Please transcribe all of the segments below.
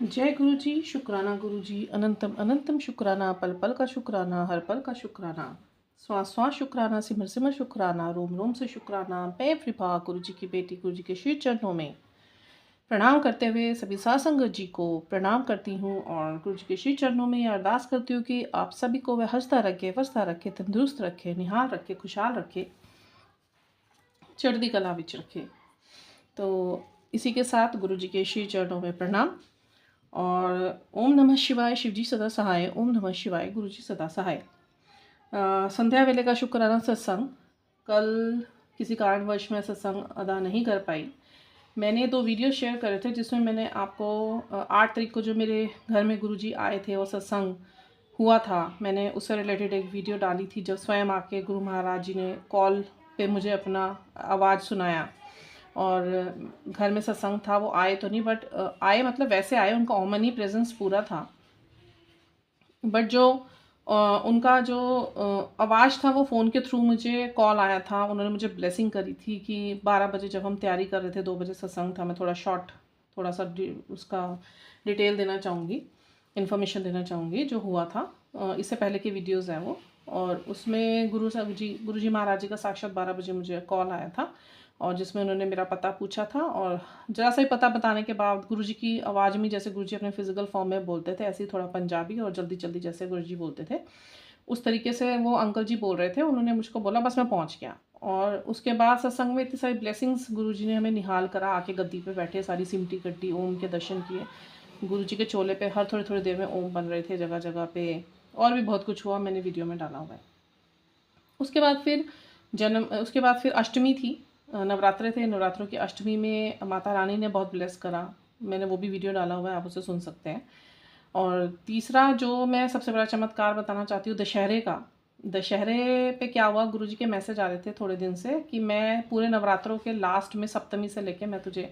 जय गुरु जी, शुक्राना गुरु जी, अनंतम अनंतम शुक्राना, पल पल का शुक्राना, हर पल का शुक्राना, श्वास श्वास शुक्राना, सिमर सिमर शुक्राना, रोम रोम से शुक्राना। मैं विभा गुरु जी की बेटी गुरु जी के श्री चरणों में प्रणाम करते हुए सभी साध संगत जी को प्रणाम करती हूँ और गुरु जी के श्री चरणों में अरदास करती हूँ कि आप सभी को वह हंसता रखे, वसता रखे, तंदुरुस्त रखे, निहाल रखे, खुशहाल रखे, चढ़ती कला विच रखे। तो इसी के साथ गुरु जी के श्री चरणों में प्रणाम और ओम नमः शिवाय, शिव जी सदा सहाय, ओम नमः शिवाय, गुरु जी सदा सहाय। संध्या वेले का शुक्राना सत्संग। कल किसी कारणवश मैं सत्संग अदा नहीं कर पाई। मैंने 2 वीडियो शेयर करे थे जिसमें मैंने आपको 8 तारीख को जो मेरे घर में गुरुजी आए थे और सत्संग हुआ था, मैंने उससे रिलेटेड एक वीडियो डाली थी जब स्वयं आके गुरु महाराज जी ने कॉल पे मुझे अपना आवाज़ सुनाया। और घर में सत्संग था, वो आए तो नहीं बट आए मतलब वैसे आए, उनका ओमनी प्रेजेंस पूरा था। बट जो उनका जो आवाज़ था वो फ़ोन के थ्रू मुझे कॉल आया था। उन्होंने मुझे ब्लेसिंग करी थी कि 12 बजे जब हम तैयारी कर रहे थे, 2 बजे सत्संग था। मैं थोड़ा शॉर्ट थोड़ा सा उसका डिटेल देना चाहूँगी, इन्फॉर्मेशन देना चाहूँगी जो हुआ था। इससे पहले की वीडियोज़ हैं वो, और उसमें गुरु जी महाराज जी का साक्षात 12 बजे मुझे कॉल आया था और जिसमें उन्होंने मेरा पता पूछा था। और ज़रा सा ही पता बताने के बाद गुरुजी की आवाज़ में, जैसे गुरुजी अपने फिजिकल फॉर्म में बोलते थे ऐसे ही थोड़ा पंजाबी और जल्दी जल्दी जैसे गुरुजी बोलते थे उस तरीके से वो अंकल जी बोल रहे थे। उन्होंने मुझको बोला, बस मैं पहुंच गया। और उसके बाद सत्संग में इतनी सारी ब्लेसिंग्स गुरुजी ने हमें निहाल करा। आके गद्दी पे बैठे, सारी सिमटी कट्टी, ओम के दर्शन किए। गुरुजी के चोले पे हर थोड़ी थोड़ी देर में ओम बन रहे थे जगह जगह पे। और भी बहुत कुछ हुआ, मैंने वीडियो में डाला हुआ है। उसके बाद फिर अष्टमी थी, नवरात्रे थे। नवरात्रों की अष्टमी में माता रानी ने बहुत ब्लेस करा। मैंने वो भी वीडियो डाला हुआ है, आप उसे सुन सकते हैं। और तीसरा जो मैं सबसे बड़ा चमत्कार बताना चाहती हूँ, दशहरे का। दशहरे पे क्या हुआ, गुरुजी के मैसेज आ रहे थे थोड़े दिन से कि मैं पूरे नवरात्रों के लास्ट में सप्तमी से लेके मैं तुझे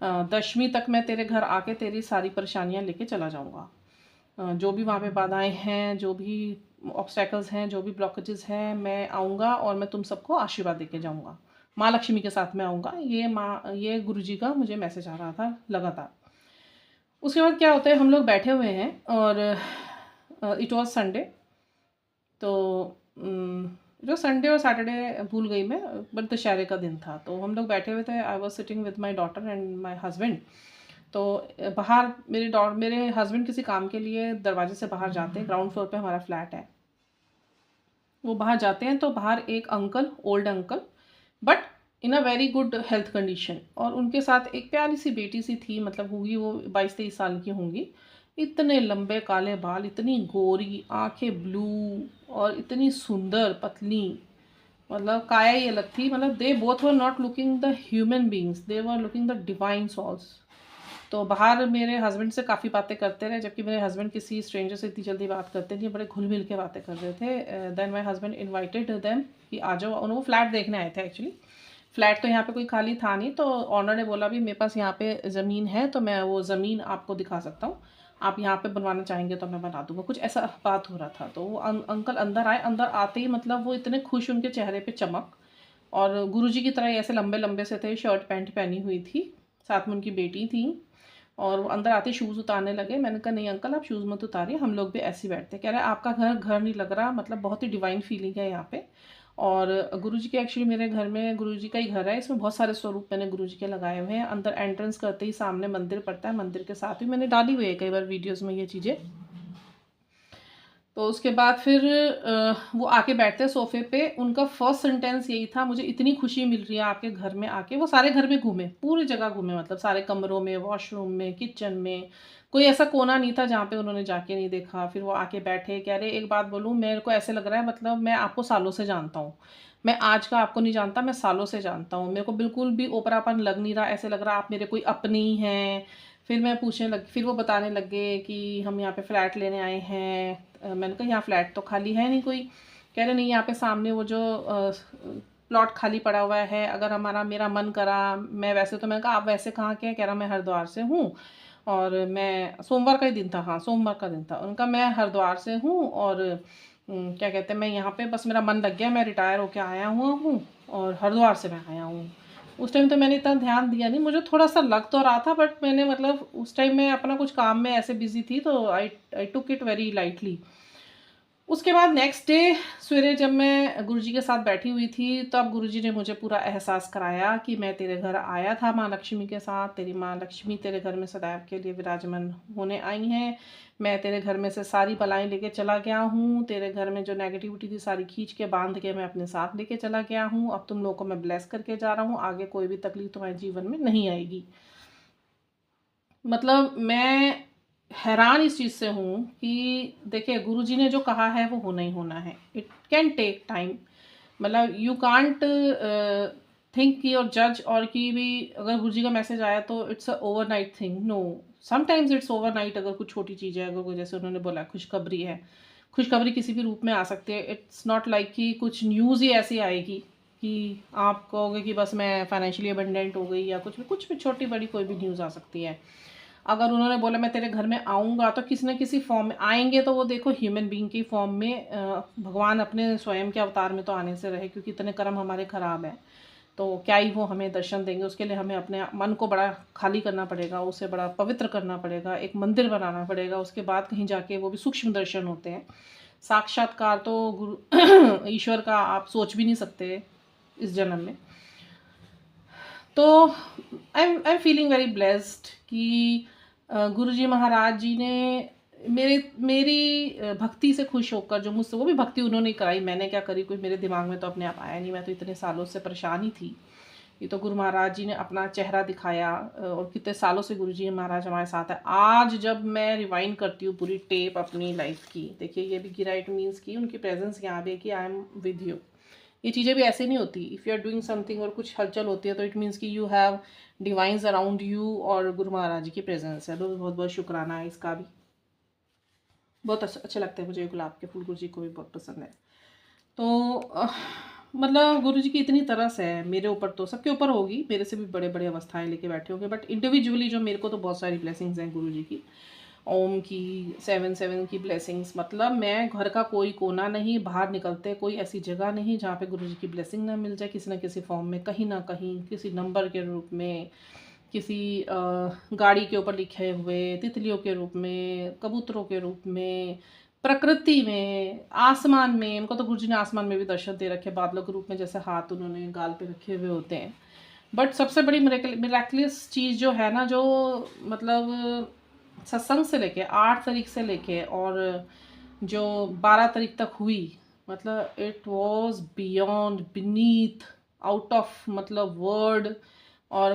दशमी तक मैं तेरे घर आके तेरी सारी परेशानियाँ लेके चला जाऊँगा। जो भी वहाँ पे बाधाएं हैं, जो भी ऑब्स्टेकल्स हैं, जो भी ब्लॉकेजेस हैं, मैं आऊँगा और मैं तुम सबको आशीर्वाद देके जाऊँगा। माँ लक्ष्मी के साथ मैं आऊँगा। ये गुरुजी का मुझे मैसेज आ रहा था लगातार। उसके बाद क्या होता है, हम लोग बैठे हुए हैं और इट वॉज संडे। तो जो संडे और सैटरडे भूल गई मैं, बट दशहरे का दिन था। तो हम लोग बैठे हुए थे। I was sitting with my daughter and my husband. तो बाहर मेरे हस्बैंड किसी काम के लिए दरवाजे से बाहर जाते हैं। ग्राउंड फ्लोर पे हमारा फ्लैट है। वो बाहर जाते हैं तो बाहर एक uncle, old uncle, but in a very good health condition, और उनके साथ एक प्यारी सी बेटी सी थी। मतलब होगी वो 22-23 साल की होंगी। इतने लंबे काले बाल, इतनी गोरी आंखें, ब्लू, और इतनी सुंदर पतली। मतलब काया ही अलग थी। मतलब they both were not looking the human beings, they were looking the divine souls. तो बाहर मेरे हस्बैंड से काफ़ी बातें करते रहे, जबकि मेरे हस्बैंड किसी स्ट्रेंजर से इतनी जल्दी बात करते नहीं, बड़े घुल मिल के बातें कर रहे थे। Then my husband invited them कि आ जाओ। उन्होंने वो फ्लैट देखने आए थे एक्चुअली। फ्लैट तो यहाँ पे कोई खाली था नहीं, तो ऑनर ने बोला भी मेरे पास यहाँ पे ज़मीन है तो मैं वो ज़मीन आपको दिखा सकता हूँ, आप यहाँ पे बनवाना चाहेंगे तो मैं बना दूंगा। कुछ ऐसा बात हो रहा था। तो वो अंकल अंदर आए। अंदर आते ही मतलब वो इतने खुश, उनके चेहरे पे चमक, और गुरुजी की तरह ऐसे लंबे लंबे से थे, शर्ट पैंट पहनी हुई थी, साथ में उनकी बेटी थी। और वो अंदर आते शूज़ उतारने लगे। मैंने कहा नहीं अंकल, आप शूज़ मत उतारिए, हम लोग भी ऐसे ही बैठते। कह रहे आपका घर घर नहीं लग रहा, मतलब बहुत ही डिवाइन फीलिंग है यहाँ पे। और गुरुजी के एक्चुअली मेरे घर में गुरुजी का ही घर है, इसमें बहुत सारे स्वरूप मैंने गुरुजी के लगाए हुए हैं। अंदर एंट्रेंस करते ही सामने मंदिर पड़ता है, मंदिर के साथ ही मैंने डाली हुई है कई बार वीडियोज़ में ये चीज़ें। तो उसके बाद फिर वो आके बैठते हैं सोफे पे। उनका फर्स्ट सेंटेंस यही था, मुझे इतनी खुशी मिल रही है आपके घर में आके। वो सारे घर में घूमे, पूरी जगह घूमे, मतलब सारे कमरों में, वॉशरूम में, किचन में, कोई ऐसा कोना नहीं था जहाँ पे उन्होंने जाके नहीं देखा। फिर वो आके बैठे, कह रहे एक बात बोलूँ, मेरे को ऐसे लग रहा है मतलब मैं आपको सालों से जानता हूँ। मैं आज का आपको नहीं जानता, मैं सालों से जानता हूँ। मेरे को बिल्कुल भी ओपरापन लग नहीं रहा, ऐसे लग रहा आप मेरे कोई अपने ही हैं। फिर वो बताने लगे कि हम यहाँ पे फ्लैट लेने आए हैं। मैंने कहा यहाँ फ्लैट तो खाली है नहीं कोई। कह रहे नहीं, यहाँ पे सामने वो जो प्लॉट खाली पड़ा हुआ है, अगर मेरा मन करा, मैं वैसे तो मैंने कहा आप वैसे कहाँ के हैं? कह रहा मैं हरिद्वार से हूँ, और मैं सोमवार का ही दिन था, हाँ सोमवार का दिन था। उनका मैं हरिद्वार से हूँ और क्या कहते हैं, मैं यहाँ पे बस मेरा मन लग गया, मैं रिटायर होके आया हुआ हूँ और हरिद्वार से मैं आया हूँ। उस टाइम तो मैंने इतना ध्यान दिया नहीं, मुझे थोड़ा-सा लग तो रहा था, बट मैंने मतलब उस टाइम मैं अपना कुछ काम में ऐसे बिज़ी थी, तो आई आई टूक इट वेरी लाइटली। उसके बाद नेक्स्ट डे सवेरे जब मैं गुरुजी के साथ बैठी हुई थी, तब गुरुजी ने मुझे पूरा एहसास कराया कि मैं तेरे घर आया था माँ लक्ष्मी के साथ, तेरी माँ लक्ष्मी तेरे घर में सदैव के लिए विराजमान होने आई हैं। मैं तेरे घर में से सारी बलाएँ लेके चला गया हूँ, तेरे घर में जो नेगेटिविटी थी सारी खींच के बाँध के मैं अपने साथ लेके चला गया हूँ। अब तुम लोगों को मैं ब्लेस करके जा रहा हूँ, आगे कोई भी तकलीफ़ तुम्हारे जीवन में नहीं आएगी। मतलब मैं हैरान इस चीज़ से हूँ कि देखिए गुरुजी ने जो कहा है वो होना ही होना है। इट कैन टेक टाइम, मतलब यू कांट थिंक की और जज और कि भी अगर गुरुजी का मैसेज आया तो it's a overnight thing. No, sometimes it's overnight. अगर कुछ छोटी चीज़ है, अगर कोई जैसे उन्होंने बोला खुशखबरी है, खुशखबरी किसी भी रूप में आ सकती है। इट्स नॉट लाइक कि कुछ न्यूज़ ही ऐसी आएगी कि आप कहोगे कि बस मैं फाइनेंशियली अबंडेंट हो गई, या कुछ भी छोटी बड़ी कोई भी न्यूज़ आ सकती है। अगर उन्होंने बोला मैं तेरे घर में आऊँगा, तो किसी न किसी फ़ॉर्म में आएँगे, तो वो देखो ह्यूमन बीइंग की फ़ॉर्म में, भगवान अपने स्वयं के अवतार में तो आने से रहे, क्योंकि इतने कर्म हमारे ख़राब हैं। तो क्या ही वो हमें दर्शन देंगे, उसके लिए हमें अपने मन को बड़ा खाली करना पड़ेगा, उसे बड़ा पवित्र करना पड़ेगा, एक मंदिर बनाना पड़ेगा, उसके बाद कहीं जाके वो भी सूक्ष्म दर्शन होते हैं। साक्षात्कार तो गुरु ईश्वर का आप सोच भी नहीं सकते इस जन्म में। तो I am feeling very blessed कि गुरुजी महाराज जी ने मेरी भक्ति से खुश होकर, जो मुझसे वो भी भक्ति उन्होंने कराई, मैंने क्या करी, कोई मेरे दिमाग में तो अपने आप आया नहीं, मैं तो इतने सालों से परेशान ही थी। ये तो गुरु महाराज जी ने अपना चेहरा दिखाया, और कितने सालों से गुरुजी महाराज हमारे साथ है। आज जब मैं रिवाइंड करती हूँ पूरी टेप अपनी लाइफ की, देखिए ये भी गिरा, इट मीन्स कि उनकी प्रेजेंस यहाँ भी है कि आई एम विद यू। ये चीज़ें भी ऐसे नहीं होती। If you are doing something और कुछ हलचल होती है, तो इट मीन्स कि you have divines around you, और गुरु महाराज जी की प्रेजेंस है। तो बहुत बहुत शुक्राना है इसका भी। बहुत अच्छे लगते हैं मुझे गुलाब के फूल, गुरु जी को भी बहुत पसंद है। तो मतलब गुरु जी की इतनी तरस है मेरे ऊपर, तो सबके ऊपर होगी, मेरे से भी बड़े बड़े अवस्थाएं लेके बैठे होंगे, बट इंडिविजुअली जो मेरे को तो बहुत सारी ब्लेसिंग्स हैं गुरु जी की। ओम की 7 की ब्लेसिंग्स, मतलब मैं घर का कोई कोना नहीं, बाहर निकलते कोई ऐसी जगह नहीं जहाँ पे गुरु जी की ब्लेसिंग ना मिल जाए, किसी न किसी फॉर्म में, कहीं ना कहीं, किसी नंबर के रूप में, किसी गाड़ी के ऊपर लिखे हुए, तितलियों के रूप में, कबूतरों के रूप में, प्रकृति में, आसमान में। उनको तो गुरुजी ने आसमान में भी दर्शन दे रखे, बादलों के रूप में, जैसे हाथ उन्होंने गाल पे रखे हुए होते हैं। बट सबसे बड़ी मिरेकलियस चीज़ जो है ना, जो मतलब सत्संग से लेके 8 तारीख से लेके और जो 12 तारीख तक हुई, मतलब it was beyond, beneath, out of मतलब वर्ड, और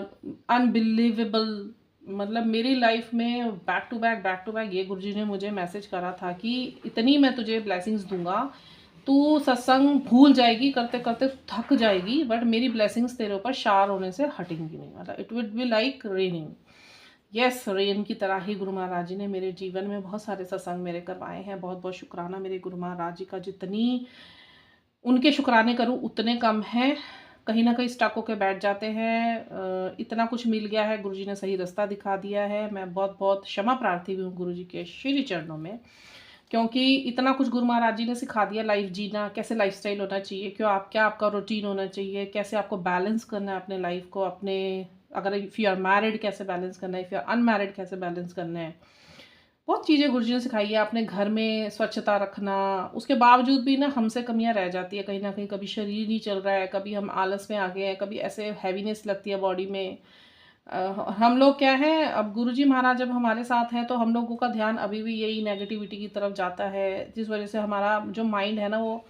अनबिलीवेबल। मतलब मेरी लाइफ में बैक टू बैक ये गुरुजी ने मुझे मैसेज करा था कि इतनी मैं तुझे ब्लेसिंग्स दूंगा, तू सत्संग भूल जाएगी, करते करते थक जाएगी, बट मेरी ब्लेसिंग्स तेरे ऊपर शार होने से हटेंगी नहीं। मतलब it will be like raining. Yes, rain की तरह ही गुरु महाराज जी ने मेरे जीवन में बहुत सारे सत्संग मेरे करवाए हैं। बहुत बहुत शुक्राना मेरे गुरु महाराज जी का। जितनी उनके शुक्राने करूँ उतने कम हैं। कहीं ना कहीं स्टक होकर बैठ जाते हैं। इतना कुछ मिल गया है, गुरुजी ने सही रास्ता दिखा दिया है। मैं बहुत बहुत क्षमा प्रार्थी भी हूँ गुरुजी के श्री चरणों में, क्योंकि इतना कुछ गुरु महाराज जी ने सिखा दिया। लाइफ जीना, कैसे लाइफस्टाइल होना चाहिए, क्या आपका रूटीन होना चाहिए, कैसे आपको बैलेंस करना है अपने लाइफ को, अपने अगर इफ़ यू आर मैरिड कैसे बैलेंस करना है, इफ़ यू आर अनमैरिड कैसे बैलेंस करना है। बहुत चीज़ें गुरुजी ने सिखाई है। अपने घर में स्वच्छता रखना, उसके बावजूद भी ना हमसे कमियां रह जाती है कहीं ना कहीं। कभी शरीर नहीं चल रहा है, कभी हम आलस में आ गए हैं, कभी ऐसे हैवीनेस लगती है बॉडी में। हम लोग क्या है, अब गुरुजी महाराज जब हमारे साथ हैं तो हम लोगों का ध्यान अभी भी यही नेगेटिविटी की तरफ जाता है, जिस वजह से हमारा जो माइंड है ना वो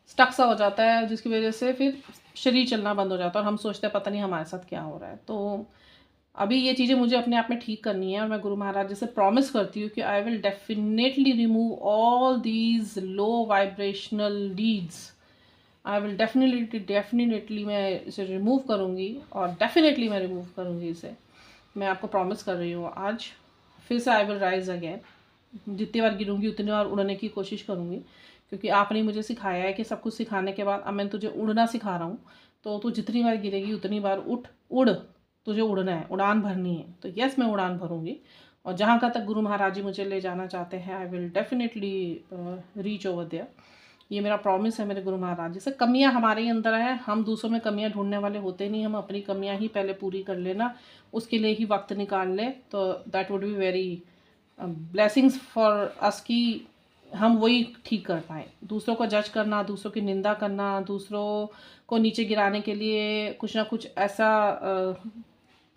स्टक सा हो जाता है, जिसकी वजह से फिर शरीर चलना बंद हो जाता है और हम सोचते हैं पता नहीं हमारे साथ क्या हो रहा है। तो अभी ये चीज़ें मुझे अपने आप में ठीक करनी है, और मैं गुरु महाराज जी से प्रॉमिस करती हूँ कि I will definitely remove all these low vibrational leads. I will definitely मैं इसे रिमूव करूँगी, और डेफिनेटली मैं रिमूव करूँगी इसे। मैं आपको प्रॉमिस कर रही हूँ आज। फिर से आई विल राइज अगेन। जितनी बार गिरूँगी उतनी बार उड़ने की कोशिश करूँगी, क्योंकि आपने मुझे सिखाया है कि सब कुछ सिखाने के बाद अब मैं तुझे उड़ना सिखा रहा हूँ। तो तू जितनी बार गिरेगी उतनी बार उड़, तुझे उड़ना है, उड़ान भरनी है। तो यस, मैं उड़ान भरूँगी, और जहाँ का तक गुरु महाराज जी मुझे ले जाना चाहते हैं, I will definitely reach over there. ये मेरा प्रॉमिस है मेरे गुरु महाराज जी से। कमियां हमारे ही अंदर है, हम दूसरों में कमियां ढूंढने वाले होते नहीं, हम अपनी कमियां ही पहले पूरी कर लेना, उसके लिए ही वक्त निकाल लें, तो that would be very blessings for us कि हम वही ठीक कर पाएँ। दूसरों को जज करना, दूसरों की निंदा करना, दूसरों को नीचे गिराने के लिए कुछ ना कुछ ऐसा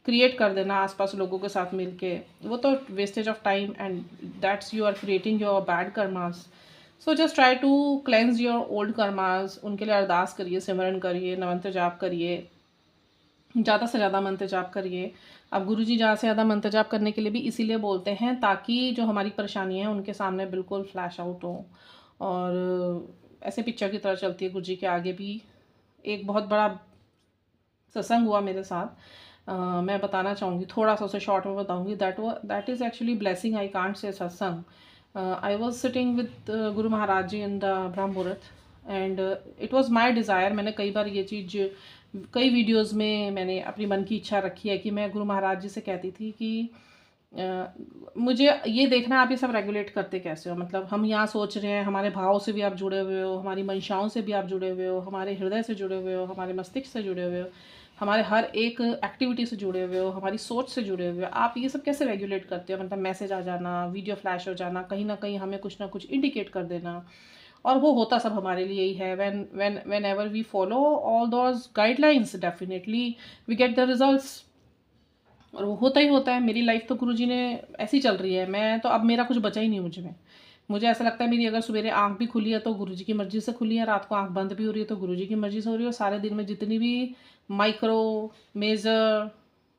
क्रिएट कर देना आसपास लोगों के साथ मिलके, वो तो wastage of time and that's you are creating your bad karmas. So just try to cleanse your old karmas. उनके लिए अरदास करिए, सिमरन करिए, मंत्र जाप करिए, ज़्यादा से ज़्यादा मंत्र जाप करिए। अब गुरुजी ज़्यादा से ज़्यादा मंत्र जाप करने के लिए भी इसीलिए बोलते हैं ताकि जो हमारी परेशानी है उनके सामने बिल्कुल फ्लैश आउट हो, और ऐसे पिक्चर की तरह चलती है गुरुजी के आगे भी। एक बहुत बड़ा सत्संग हुआ मेरे साथ, मैं बताना चाहूँगी, थोड़ा सा उसे शॉर्ट में बताऊँगी। That is actually blessing, I can't say सत्संग। I was sitting with Guru Maharaj ji in the ब्रह्म मुहूर्त and it was my desire. मैंने कई बार ये चीज़ कई वीडियोज़ में मैंने अपनी मन की इच्छा रखी है कि मैं गुरु महाराज जी से कहती थी कि मुझे ये देखना आप ये सब रेगुलेट करते कैसे हो। मतलब हम यहाँ सोच रहे हैं, हमारे भाव से भी आप जुड़े हुए हो, हमारी मंशाओं से भी आप जुड़े हुए हो, हमारे हृदय से जुड़े हुए हो, हमारे मस्तिष्क से जुड़े हुए हो, हमारे हर एक एक्टिविटी से जुड़े हुए हो, हमारी सोच से जुड़े हुए हो। आप ये सब कैसे रेगुलेट करते हो? मतलब मैसेज आ जाना, वीडियो फ्लैश हो जाना, कहीं ना कहीं हमें कुछ ना कुछ इंडिकेट कर देना, और वो होता सब हमारे लिए ही है। Whenever we follow all those guidelines, definitely we get the results, और वो होता ही होता है। मेरी लाइफ तो गुरुजी ने ऐसी चल रही है, मैं तो अब मेरा कुछ बचा ही नहीं मुझ में। मुझे ऐसा लगता है मेरी अगर सवेरे आँख भी खुली है तो गुरुजी की मर्ज़ी से खुली है, रात को आँख बंद भी हो रही है तो गुरुजी की मर्ज़ी से हो रही है, और सारे दिन में जितनी भी माइक्रो, मेजर,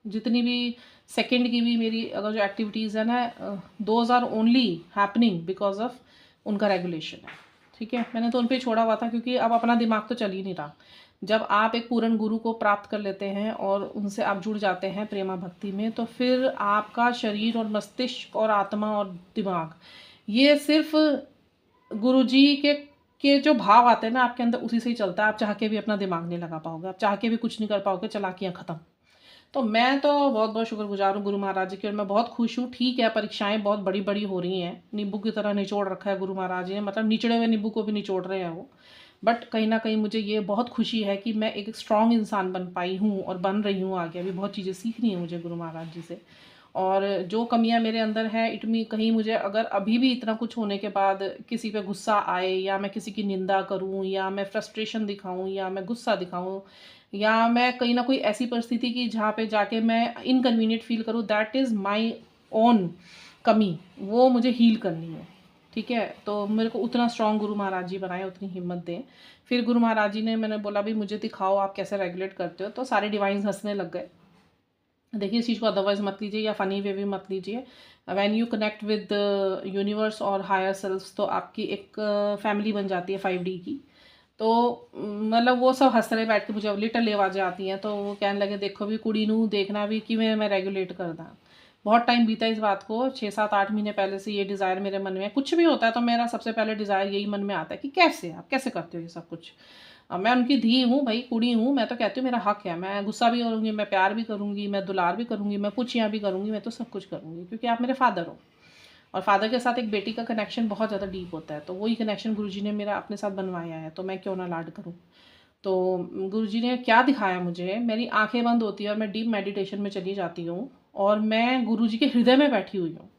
जितनी भी सेकंड की भी मेरी अगर जो एक्टिविटीज़ है ना, those are only happening because of उनका रेगुलेशन है। ठीक है, मैंने तो उन पर छोड़ा हुआ था क्योंकि अब अपना दिमाग तो चल ही नहीं रहा। जब आप एक पूर्ण गुरु को प्राप्त कर लेते हैं और उनसे आप जुड़ जाते हैं प्रेमा भक्ति में, तो फिर आपका शरीर और मस्तिष्क और आत्मा और दिमाग, ये सिर्फ गुरुजी के जो भाव आते हैं ना आपके अंदर, उसी से ही चलता है। आप चाह के भी अपना दिमाग नहीं लगा पाओगे, आप चाह के भी कुछ नहीं कर पाओगे, चालाकियाँ ख़त्म। तो मैं तो बहुत बहुत शुक्रगुजार हूँ गुरु महाराज जी की, और मैं बहुत खुश हूँ। ठीक है, परीक्षाएं बहुत बड़ी बड़ी हो रही हैं, नींबू की तरह निचोड़ रखा है गुरु महाराज जी ने, मतलब निचड़े हुए नींबू को भी निचोड़ रहे हैं वो। बट कहीं ना कहीं मुझे ये बहुत खुशी है कि मैं एक स्ट्रॉन्ग इंसान बन पाई हूँ और बन रही हूँ आगे। अभी बहुत चीज़ें सीखनी है मुझे गुरु महाराज जी से, और जो कमियां मेरे अंदर है, इट मी कहीं मुझे अगर अभी भी इतना कुछ होने के बाद किसी पे गुस्सा आए, या मैं किसी की निंदा करूं, या मैं फ्रस्ट्रेशन दिखाऊं, या मैं गुस्सा दिखाऊं, या मैं कहीं ना कोई ऐसी परिस्थिति की जहाँ पे जाके मैं इनकन्वीनियंट फील करूं, दैट इज़ माई ओन कमी, वो मुझे हील करनी है। ठीक है, तो मेरे को उतना स्ट्रॉन्ग गुरु महाराज जी बनाए, उतनी हिम्मत दें। फिर गुरु महाराज जी ने, मैंने बोला भी मुझे दिखाओ आप कैसे रेगुलेट करते हो, तो सारे डिवाइन्स हंसने लग गए। देखिए, इस चीज़ को अदरवाइज मत लीजिए या फ़नी वे भी मत लीजिए। When you connect with universe और हायर सेल्फ्स, तो आपकी एक फैमिली बन जाती है 5D की। तो मतलब वो सब हंस रहे बैठ के, मुझे लिटल आवाज़ें आती हैं, तो वो कहने लगे देखो भी कुड़ी नू देखना भी कि मैं रेगुलेट करदा। बहुत टाइम बीता इस बात को, 6-7-8 महीने पहले से ये डिज़ायर मेरे मन में, कुछ भी होता है तो मेरा सबसे पहले डिज़ायर यही मन में आता है कि कैसे आप कैसे करते हो ये सब कुछ। मैं उनकी धी हूँ भाई, कुड़ी हूँ, मैं तो कहती हूँ मेरा हक है, मैं गुस्सा भी करूँगी, मैं प्यार भी करूँगी, मैं दुलार भी करूँगी, मैं पूछियाँ भी करूँगी, मैं तो सब कुछ करूँगी क्योंकि आप मेरे फादर हो। और फादर के साथ एक बेटी का कनेक्शन बहुत ज़्यादा डीप होता है, तो वही कनेक्शन गुरुजी ने मेरा अपने साथ बनवाया है, तो मैं क्यों ना लाड करूँ। तो गुरुजी ने क्या दिखाया मुझे, मेरी आंखें बंद होती है और मैं डीप मेडिटेशन में चली जाती हूँ, और मैं गुरुजी के हृदय में बैठी हुई हूँ,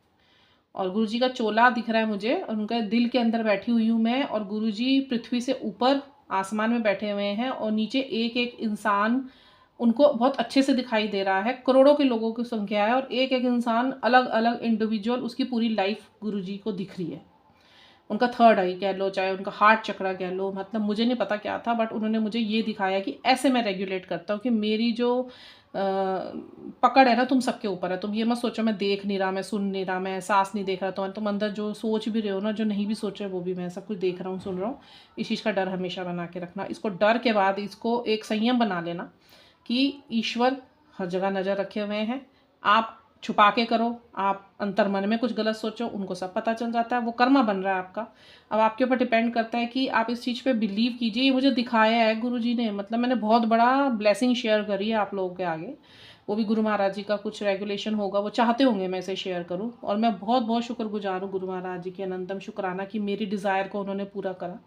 और गुरुजी का चोला दिख रहा है मुझे, और उनका दिल के अंदर बैठी हुई हूँ मैं, और गुरुजी पृथ्वी से ऊपर आसमान में बैठे हुए हैं, और नीचे एक एक इंसान उनको बहुत अच्छे से दिखाई दे रहा है। करोड़ों के लोगों की संख्या है, और एक एक इंसान अलग अलग इंडिविजुअल, उसकी पूरी लाइफ गुरुजी को दिख रही है। उनका थर्ड आई कह लो, चाहे उनका हार्ट चक्रा कह लो, मतलब मुझे नहीं पता क्या था, बट उन्होंने मुझे ये दिखाया कि ऐसे मैं रेगुलेट करता हूँ कि मेरी जो पकड़ है ना, तुम सबके ऊपर है। तुम ये मत सोचो मैं देख नहीं रहा, मैं सुन नहीं रहा, मैं एहसास नहीं देख रहा, तो तुम अंदर जो सोच भी रहे हो ना, जो नहीं भी सोच रहे वो भी मैं सब कुछ देख रहा हूँ, सुन रहा हूँ। इस चीज़ का डर हमेशा बना के रखना। इसको डर के बाद इसको एक संयम बना लेना कि ईश्वर हर जगह नज़र रखे हुए हैं। आप छुपा के करो, आप अंतर मन में कुछ गलत सोचो, उनको सब पता चल जाता है, वो कर्मा बन रहा है आपका। अब आपके ऊपर डिपेंड करता है कि आप इस चीज़ पे बिलीव कीजिए। ये मुझे दिखाया है गुरुजी ने, मतलब मैंने बहुत बड़ा ब्लेसिंग शेयर करी है आप लोगों के आगे। वो भी गुरु महाराज जी का कुछ रेगुलेशन होगा, वो चाहते होंगे मैं इसे शेयर करूँ, और मैं बहुत बहुत शुक्रगुजार हूँ गुरु महाराज जी के, अनंतम शुक्राना कि मेरी डिज़ायर को उन्होंने पूरा करा।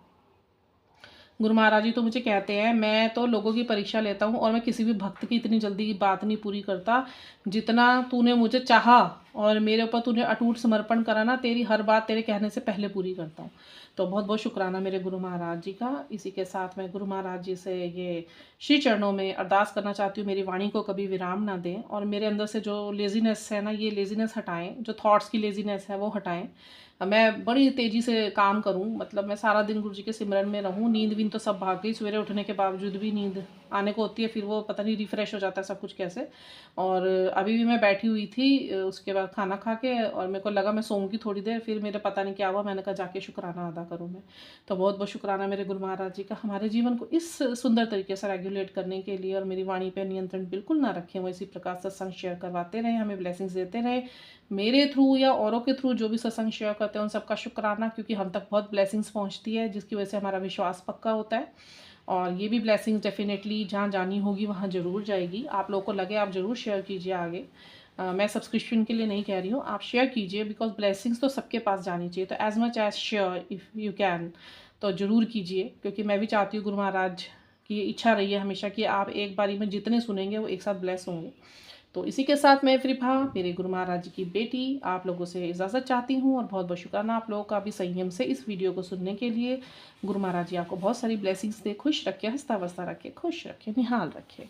गुरु महाराज जी तो मुझे कहते हैं, मैं तो लोगों की परीक्षा लेता हूँ और मैं किसी भी भक्त की इतनी जल्दी बात नहीं पूरी करता। जितना तूने मुझे चाहा और मेरे ऊपर तूने अटूट समर्पण करा ना, तेरी हर बात तेरे कहने से पहले पूरी करता हूँ। तो बहुत बहुत शुक्राना मेरे गुरु महाराज जी का। इसी के साथ मैं गुरु महाराज जी से ये श्री चरणों में अरदास करना चाहती हूँ, मेरी वाणी को कभी विराम ना दें और मेरे अंदर से जो लेज़ीनेस है ना, ये लेज़ीनेस हटाएँ, जो थॉट्स की लेज़ीनेस है वो हटाएँ। मैं बड़ी तेज़ी से काम करूँ, मतलब मैं सारा दिन गुरु जी के सिमरन में रहूँ। नींद वींद तो सब भाग गई, सवेरे उठने के बावजूद भी नींद आने को होती है, फिर वो पता नहीं रिफ़्रेश हो जाता है सब कुछ कैसे। और अभी भी मैं बैठी हुई थी उसके बाद खाना खा के, और मेरे को लगा मैं सोऊंगी थोड़ी देर, फिर मेरे पता नहीं क्या हुआ, मैंने कहा जाके शुक्राना अदा करूँ मैं। तो बहुत बहुत शुक्राना मेरे गुरु महाराज जी का, हमारे जीवन को इस सुंदर तरीके से रेगुलेट करने के लिए, और मेरी वाणी पे नियंत्रण बिल्कुल ना रखें, वो इसी प्रकार सत्संग शेयर करवाते रहे, हमें ब्लेसिंग्स देते रहे, मेरे थ्रू या औरों के थ्रू जो भी सत्संग शेयर करते हैं उन सबका शुक्राना, क्योंकि हम तक बहुत ब्लेसिंग्स पहुंचती है जिसकी वजह से हमारा विश्वास पक्का होता है। और ये भी ब्लेसिंग्स डेफिनेटली जहाँ जानी होगी वहाँ ज़रूर जाएगी। आप लोगों को लगे आप ज़रूर शेयर कीजिए आगे। मैं सब्सक्रिप्शन के लिए नहीं कह रही हूँ, आप शेयर कीजिए, बिकॉज ब्लेसिंग्स तो सबके पास जानी चाहिए। तो as much as share if you can, तो ज़रूर कीजिए, क्योंकि मैं भी चाहती हूँ, गुरु महाराज की इच्छा रही है हमेशा कि आप एक बारी में जितने सुनेंगे वो एक साथ ब्लेस होंगे। तो इसी के साथ मैं कृपा, मेरे गुरु महाराज जी की बेटी, आप लोगों से इजाज़त चाहती हूँ, और बहुत बहुत शुक्राना आप लोगों का भी संयम से इस वीडियो को सुनने के लिए। गुरु महाराज जी आपको बहुत सारी ब्लेसिंग्स दे, खुश रखे, हंसता बसता रखे, खुश रखे, निहाल रखे।